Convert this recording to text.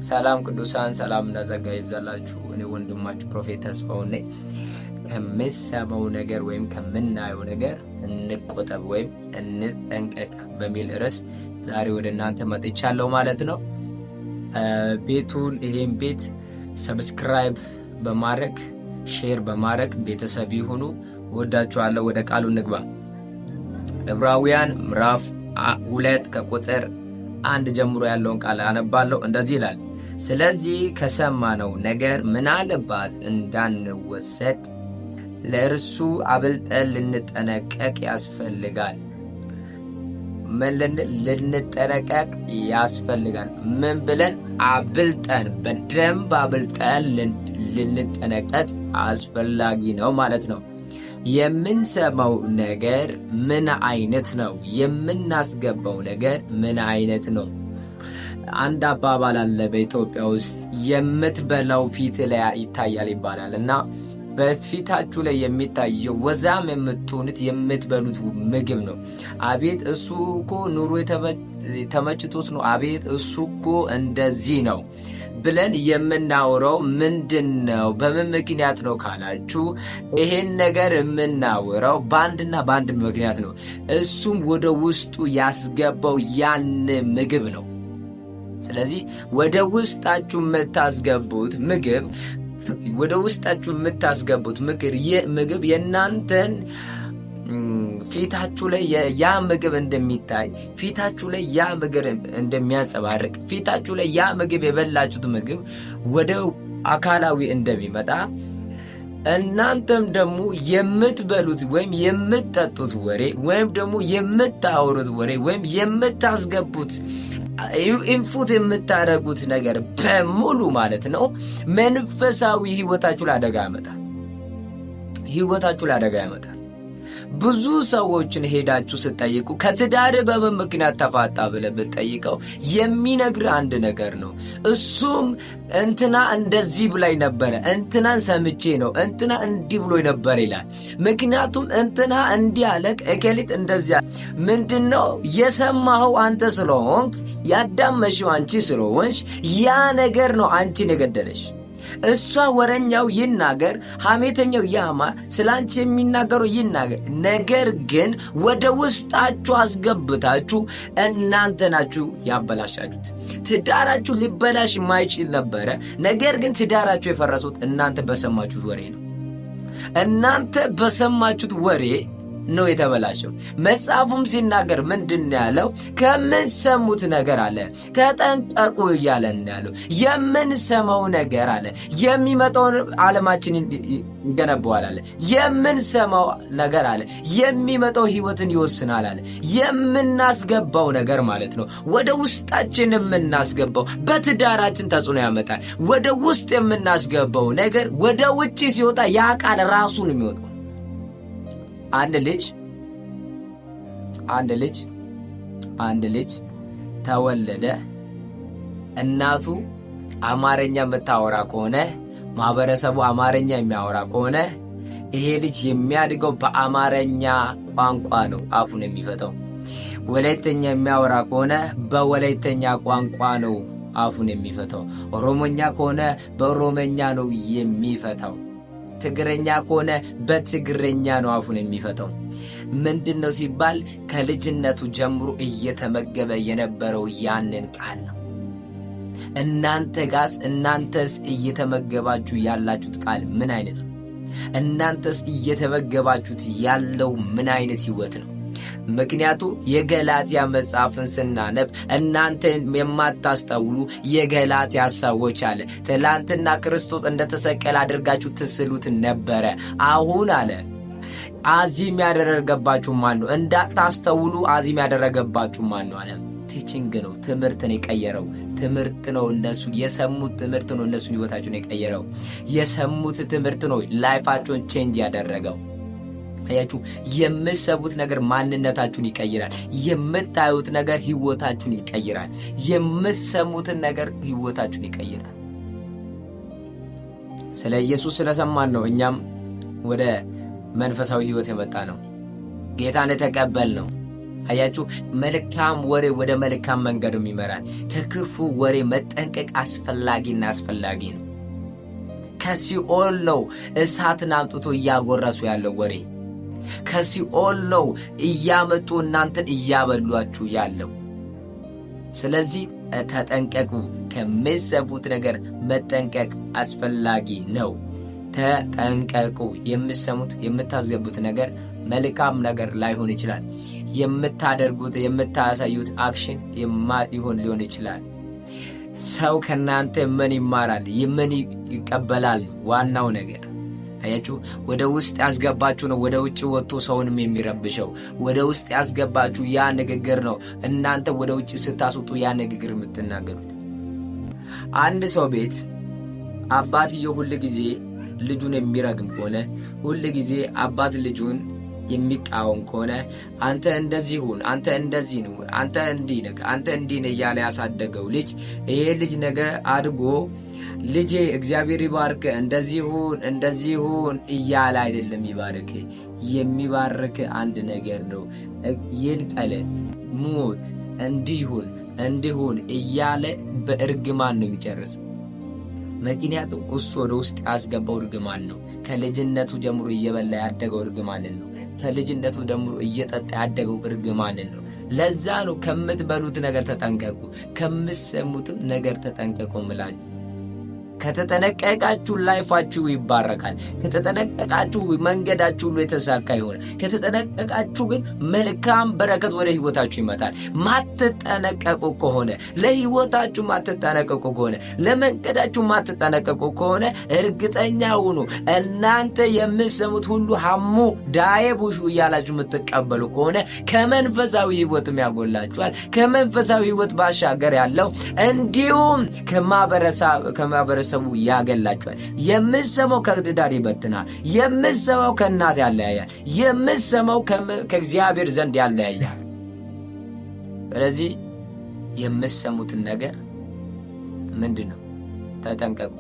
ሰላም ቅዱሳን፣ ሰላምና ጸጋ ይብዛላችሁ። እኔ ወንድማችሁ ፕሮፌት ተስፋው ነኝ። ከምንሰማው ነገር ወይም ከምናየው ነገር እንቆጠብ ወይም እንጠንቀቅ በሚል ርዕስ ዛሬ ወደ እናንተ መጥቻለሁ ማለት ነው። ይሄን ቤት ሰብስክራይብ በማድረግ ሼር በማድረግ ቤተሰብ ይሁኑ። ወዳችኋለሁ። ወደ ቃሉ እንግባ። ዕብራውያን ምዕራፍ 2 ከቁጥር 1 ጀምሮ ያለውን ቃል አነባለሁ። እንደዚህ ይላል፣ ስለዚህ ከሰማነው ነገር ምናልባት እንዳንወሰድ ለእርሱ አብልጠን ልንጠነቀቅ ያስፈልጋል። ልንጠነቀቅ ያስፈልጋል። ምን ብለን? አብልጠን፣ በደንብ አብልጠን ልንጠነቀቅ አስፈላጊ ነው ማለት ነው። የምንሰማው ነገር ምን አይነት ነው? የምናስገባው ነገር ምን አይነት ነው? አንድ አባባል አለ በኢትዮጵያ ውስጥ፣ የምትበላው ፊት ላይ ይታያል ይባላል እና በፊታችሁ ላይ የሚታየው ወዛም የምትሆኑት የምትበሉት ምግብ ነው። አቤት እሱ እኮ ኑሮ ተመችቶት ነው፣ አቤት እሱ እኮ እንደዚህ ነው ብለን የምናወራው ምንድን ነው? በምን ምክንያት ነው ካላችሁ፣ ይሄን ነገር የምናወራው በአንድና በአንድ ምክንያት ነው። እሱም ወደ ውስጡ ያስገባው ያን ምግብ ነው። ስለዚህ ወደ ውስጣችሁ የምታስገቡት ምግብ ምግብ የእናንተን ፊታችሁ ላይ ያ ምግብ እንደሚታይ፣ ፊታችሁ ላይ ያ ምግብ እንደሚያንጸባርቅ፣ ፊታችሁ ላይ ያ ምግብ የበላችሁት ምግብ ወደ አካላዊ እንደሚመጣ፣ እናንተም ደግሞ የምትበሉት ወይም የምትጠጡት ወሬ ወይም ደግሞ የምታወሩት ወሬ ወይም የምታስገቡት ኢንፉት የምታደርጉት ነገር በሙሉ ማለት ነው መንፈሳዊ ህይወታችሁ ላይ አደጋ ያመጣል። ብዙ ሰዎችን ሄዳችሁ ስትጠይቁ ከትዳር በምን ምክንያት ተፋታ ብለህ ብትጠይቀው የሚነግር አንድ ነገር ነው። እሱም እንትና እንደዚህ ብላኝ ነበረ፣ እንትናን ሰምቼ ነው፣ እንትና እንዲህ ብሎ ነበር ይላል። ምክንያቱም እንትና እንዲህ አለክ፣ እከሊት እንደዚያ። ምንድነው የሰማኸው? አንተ ስለሆንክ፣ ያዳመሽው አንቺ ስለሆንሽ ያ ነገር ነው አንቺን የገደለሽ። እሷ ወረኛው ይናገር፣ ሐሜተኛው ያማ፣ ስላንቺ የሚናገረው ይናገር። ነገር ግን ወደ ውስጣችሁ አስገብታችሁ እናንተ ናችሁ ያበላሻችሁት። ትዳራችሁ ሊበላሽ ማይችል ነበረ። ነገር ግን ትዳራችሁ የፈረሱት እናንተ በሰማችሁት ወሬ ነው። እናንተ በሰማችሁት ወሬ ነው የተበላሸው። መጽሐፉም ሲናገር ምንድን ያለው? ከምንሰሙት ነገር አለ ተጠንቀቁ እያለን ያለው። የምንሰማው ነገር አለ የሚመጣውን ዓለማችን ይገነባዋል አለ። የምንሰማው ነገር አለ የሚመጣው ህይወትን ይወስናል አለ። የምናስገባው ነገር ማለት ነው ወደ ውስጣችን የምናስገባው በትዳራችን ተጽዕኖ ያመጣል። ወደ ውስጥ የምናስገባው ነገር ወደ ውጪ ሲወጣ ያ ቃል ራሱን የሚወጣው አንድ ልጅ ተወለደ። እናቱ አማርኛ የምታወራ ከሆነ፣ ማህበረሰቡ አማርኛ የሚያወራ ከሆነ ይሄ ልጅ የሚያድገው በአማርኛ ቋንቋ ነው አፉን የሚፈታው። ወላይተኛ የሚያወራ ከሆነ በወላይተኛ ቋንቋ ነው አፉን የሚፈታው። ኦሮሞኛ ከሆነ በኦሮሞኛ ነው የሚፈታው። ትግረኛ ከሆነ በትግረኛ ነው አፉን የሚፈታው። ምንድነው ሲባል ከልጅነቱ ጀምሮ እየተመገበ የነበረው ያንን ቃል ነው። እናንተስ እየተመገባችሁ ያላችሁት ቃል ምን አይነት ነው? እናንተስ እየተመገባችሁት ያለው ምን አይነት ህይወት ነው? ምክንያቱም የገላትያ መጽሐፍን ስናነብ እናንተ የማታስተውሉ የገላትያ ሰዎች አለ ትላንትና ክርስቶስ እንደተሰቀለ አድርጋችሁ ትስሉት ነበረ። አሁን አለ አዚም ያደረገባችሁ ማን ነው? እንዳታስተውሉ አዚም ያደረገባችሁ ማን ነው አለ። ቲቺንግ ነው፣ ትምህርትን የቀየረው ትምህርት ነው። እነሱ የሰሙት ትምህርት ነው እነሱን ህይወታቸውን የቀየረው። የሰሙት ትምህርት ነው ላይፋቸውን ቼንጅ ያደረገው። አያችሁ፣ የምትሰሙት ነገር ማንነታችሁን ይቀይራል። የምታዩት ነገር ህይወታችሁን ይቀይራል። የምትሰሙትን ነገር ህይወታችሁን ይቀይራል። ስለ ኢየሱስ ስለሰማን ነው እኛም ወደ መንፈሳዊ ህይወት የመጣ ነው። ጌታን ተቀበል ነው። አያችሁ፣ መልካም ወሬ ወደ መልካም መንገድም ይመራል። ከክፉ ወሬ መጠንቀቅ አስፈላጊ ነው። ከሲኦል ነው እሳትን አምጥቶ እያጎረሱ ያለው ወሬ። ከሲኦል ነው እያመጡ እናንተን እያበሏችሁ ያለው። ስለዚህ ተጠንቀቁ። ከምትሰሙት ነገር መጠንቀቅ አስፈላጊ ነው። ተጠንቀቁ። የምትሰሙት የምታስገቡት ነገር መልካም ነገር ላይሆን ይችላል። የምታደርጉት የምታሳዩት አክሽን ሊሆን ይችላል። ሰው ከናንተ ምን ይማራል? ምን ይቀበላል? ዋናው ነገር አያችሁ፣ ወደ ውስጥ ያስገባችሁ ነው ወደ ውጭ ወጥቶ ሰውንም የሚረብሸው። ወደ ውስጥ ያስገባችሁ ያ ንግግር ነው እናንተ ወደ ውጭ ስታስወጡ ያ ንግግር የምትናገሩት። አንድ ሰው ቤት አባትየው ሁሉ ጊዜ ልጁን የሚረግም ከሆነ፣ ሁሉ ጊዜ አባት ልጁን የሚቃወም ከሆነ፣ አንተ እንደዚህ ሁን፣ አንተ እንደዚህ ነው፣ አንተ እንዲህ ነህ፣ አንተ እንዲህ ነህ እያለ ያሳደገው ልጅ ይሄ ልጅ ነገ አድጎ ልጄ እግዚአብሔር ይባርክ እንደዚህ ሁን እያለ አይደለም ይባርክ። የሚባርክ አንድ ነገር ነው። ይንቀል፣ ሙት፣ እንዲሁን እያለ በእርግማን ነው የሚጨርስ። ምክንያቱም እሱ ወደ ውስጥ ያስገባው እርግማን ነው። ከልጅነቱ ጀምሮ እየበላ ያደገው እርግማንን ነው። ከልጅነቱ ጀምሮ እየጠጣ ያደገው እርግማንን ነው። ለዛ ነው ከምትበሉት ነገር ተጠንቀቁ፣ ከምትሰሙትም ነገር ተጠንቀቁ ምላችሁ። ከተጠነቀቃችሁ ላይፋችሁ ይባረካል። ከተጠነቀቃችሁ መንገዳችሁ ሁሉ የተሳካ ይሆናል። ከተጠነቀቃችሁ ግን መልካም በረከት ወደ ህይወታችሁ ይመጣል። ማትጠነቀቁ ከሆነ፣ ለህይወታችሁ ማትጠነቀቁ ከሆነ፣ ለመንገዳችሁ ማትጠነቀቁ ከሆነ እርግጠኛ ሁኑ እናንተ የምትሰሙት ሁሉ ሐሙ ዳዬ ቡሹ እያላችሁ የምትቀበሉ ከሆነ ከመንፈሳዊ ህይወትም ያጎላችኋል። ከመንፈሳዊ ህይወት ባሻገር ያለው እንዲሁም ከማህበረሰቡ ያገላችኋል። የምትሰማው ከትዳር ይበትናል። የምትሰማው ከእናት ያለያያል። የምትሰማው ከእግዚአብሔር ዘንድ ያለያያል። ስለዚህ የምትሰሙትን ነገር ምንድነው? ተጠንቀቁ።